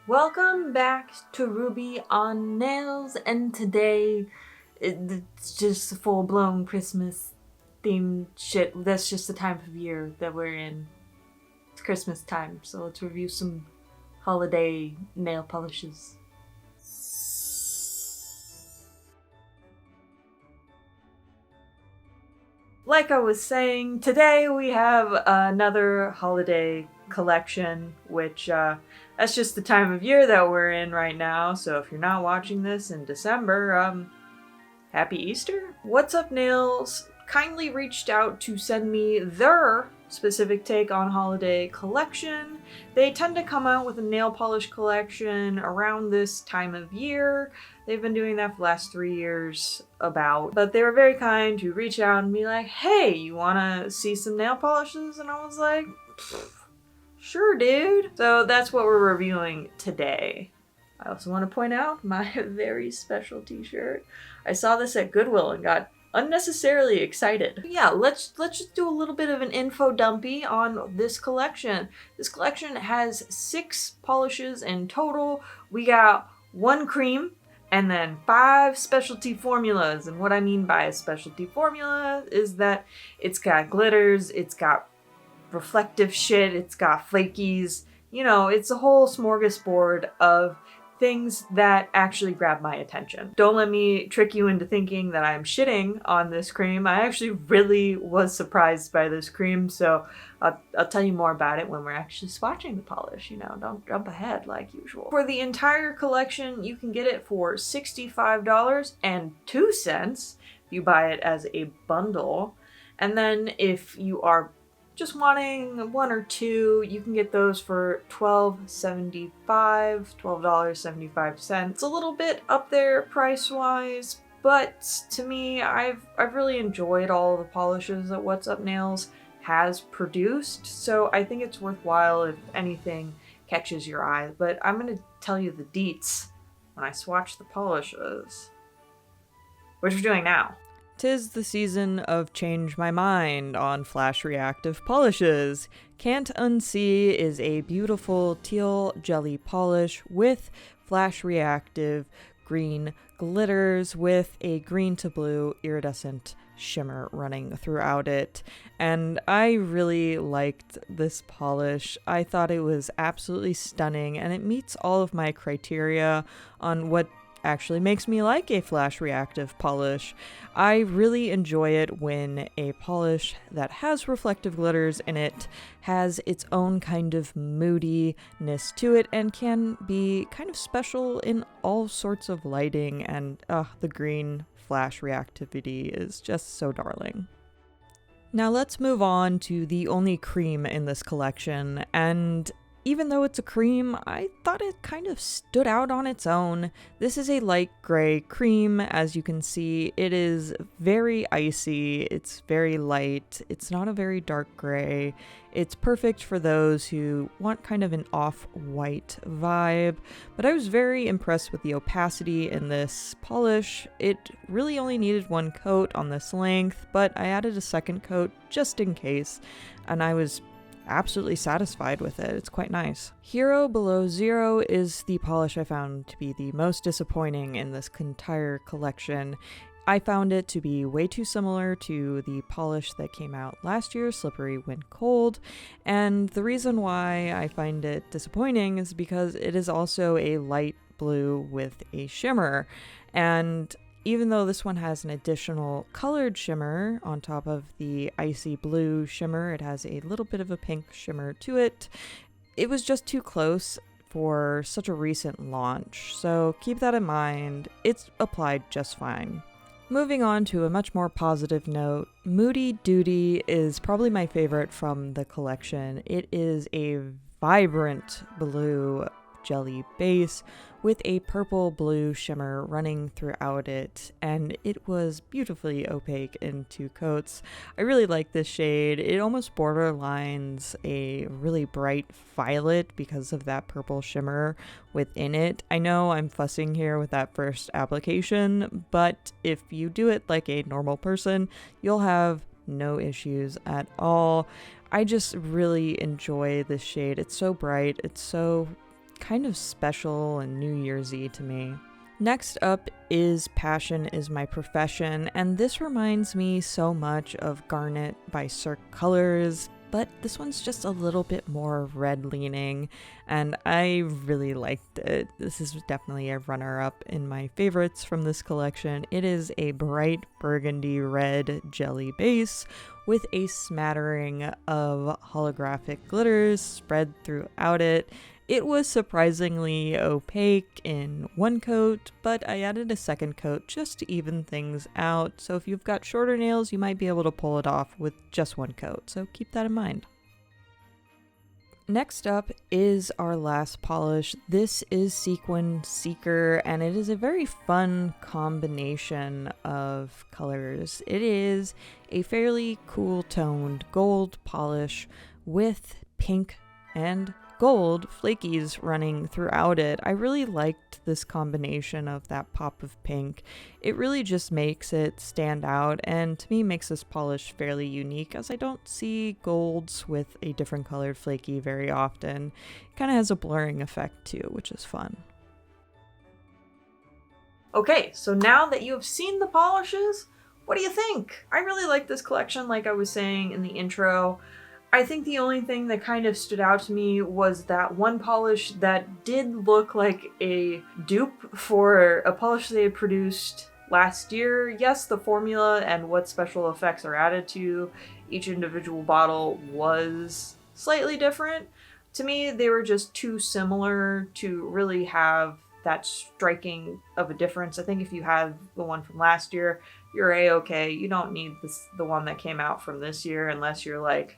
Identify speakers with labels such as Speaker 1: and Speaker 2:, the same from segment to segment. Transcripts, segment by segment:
Speaker 1: Welcome back to Ruby on Nails, and today it's just full-blown Christmas themed shit. That's just the time of year that we're in. It's Christmas time, so let's review some holiday nail polishes. Like I was saying, today we have another holiday collection, which that's just the time of year that we're in right now. So if you're not watching this in December, happy Easter. What's Up Nails kindly reached out to send me their specific take on holiday collection. They tend to come out with a nail polish collection around this time of year. They've been doing that for the last 3 years about. But they were very kind to reach out and be like, hey, you wanna see some nail polishes? And I was like, sure, dude. So that's what we're reviewing today. I also want to point out my very special t-shirt. I saw this at Goodwill and got unnecessarily excited. Yeah, let's just do a little bit of an info dumpy on this collection. This collection has 6 polishes in total. We got 1 cream and then 5 specialty formulas. And what I mean by a specialty formula is that it's got glitters, it's got reflective shit, it's got flakies. You know, it's a whole smorgasbord of things that actually grab my attention. Don't let me trick you into thinking that I'm shitting on this cream. I actually really was surprised by this cream, so I'll tell you more about it when we're actually swatching the polish, you know, don't jump ahead like usual. For the entire collection, you can get it for $65.02 if you buy it as a bundle. And then if you are just wanting 1 or 2, you can get those for $12.75. It's a little bit up there price-wise, but to me, I've really enjoyed all the polishes that What's Up Nails has produced, so I think it's worthwhile if anything catches your eye. But I'm gonna tell you the deets when I swatch the polishes, which we're doing now. 'Tis the season of change my mind on flash reactive polishes. Cant Unsee is a beautiful teal jelly polish with flash reactive green glitters with a green to blue iridescent shimmer running throughout it. And I really liked this polish. I thought it was absolutely stunning, and it meets all of my criteria on what actually makes me like a flash reactive polish. I really enjoy it when a polish that has reflective glitters in it has its own kind of moodiness to it and can be kind of special in all sorts of lighting, and the green flash reactivity is just so darling. Now let's move on to the only cream in this collection, and even though it's a cream, I thought it kind of stood out on its own. This is a light gray cream. As you can see, it is very icy, it's very light, it's not a very dark gray. It's perfect for those who want kind of an off-white vibe, but I was very impressed with the opacity in this polish. It really only needed 1 coat on this length, but I added a 2nd coat just in case, and I was absolutely satisfied with it. It's quite nice. Hero Below Zero is the polish I found to be the most disappointing in this entire collection. I found it to be way too similar to the polish that came out last year, Slippery When Cold, and the reason why I find it disappointing is because it is also a light blue with a shimmer, and even though this one has an additional colored shimmer on top of the icy blue shimmer, it has a little bit of a pink shimmer to it. It was just too close for such a recent launch, so keep that in mind. It's applied just fine. Moving on to a much more positive note, Moody Duty is probably my favorite from the collection. It is a vibrant blue jelly base with a purple blue shimmer running throughout it, and it was beautifully opaque in 2 coats. I really like this shade. It almost borderlines a really bright violet because of that purple shimmer within it. I know I'm fussing here with that first application, but if you do it like a normal person, you'll have no issues at all. I just really enjoy this shade. It's so bright, it's so kind of special and New Year's-y to me. Next up is Passion is My Profession, and this reminds me so much of Garnet by Cirque Colors, but this one's just a little bit more red-leaning, and I really liked it. This is definitely a runner-up in my favorites from this collection. It is a bright burgundy red jelly base with a smattering of holographic glitters spread throughout it. It was surprisingly opaque in one coat, but I added a second coat just to even things out, so if you've got shorter nails, you might be able to pull it off with just one coat, so keep that in mind. Next up is our last polish. This is Sequinseeker, and it is a very fun combination of colors. It is a fairly cool-toned gold polish with pink and gold flakies running throughout it. I really liked this combination of that pop of pink. It really just makes it stand out, and to me makes this polish fairly unique, as I don't see golds with a different colored flaky very often. It kind of has a blurring effect too, which is fun. Okay, so now that you have seen the polishes, what do you think? I really like this collection, like I was saying in the intro. I think the only thing that kind of stood out to me was that one polish that did look like a dupe for a polish they had produced last year. Yes, the formula and what special effects are added to each individual bottle was slightly different. To me, they were just too similar to really have that striking of a difference. I think if you have the one from last year, you're a-okay. You don't need the one that came out from this year unless you're like,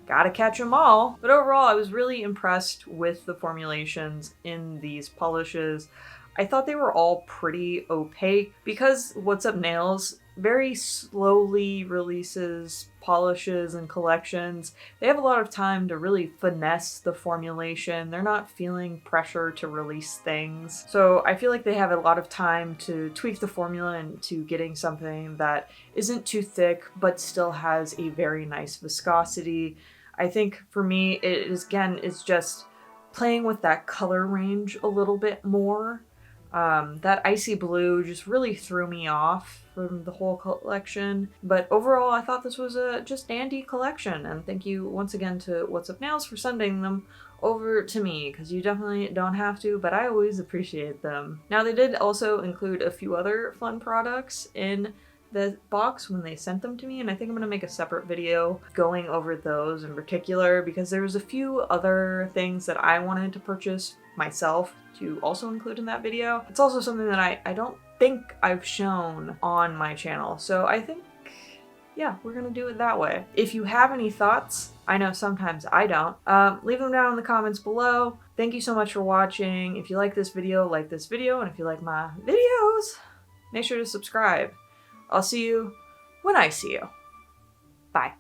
Speaker 1: gotta catch them all. But overall, I was really impressed with the formulations in these polishes. I thought they were all pretty opaque because What's Up Nails very slowly releases polishes and collections. They have a lot of time to really finesse the formulation. They're not feeling pressure to release things. So I feel like they have a lot of time to tweak the formula into getting something that isn't too thick but still has a very nice viscosity. I think for me, it is, again, it's just playing with that color range a little bit more. That icy blue just really threw me off from the whole collection. But overall, I thought this was a just dandy collection. And thank you once again to What's Up Nails for sending them over to me, because you definitely don't have to, but I always appreciate them. Now, they did also include a few other fun products in the box when they sent them to me, and I think I'm going to make a separate video going over those in particular, because there was a few other things that I wanted to purchase myself to also include in that video. It's also something that I don't think I've shown on my channel, so I think, yeah, we're gonna do it that way. If you have any thoughts, I know sometimes I don't, leave them down in the comments below. Thank you so much for watching. If you like this video, and if you like my videos, make sure to subscribe. I'll see you when I see you. Bye.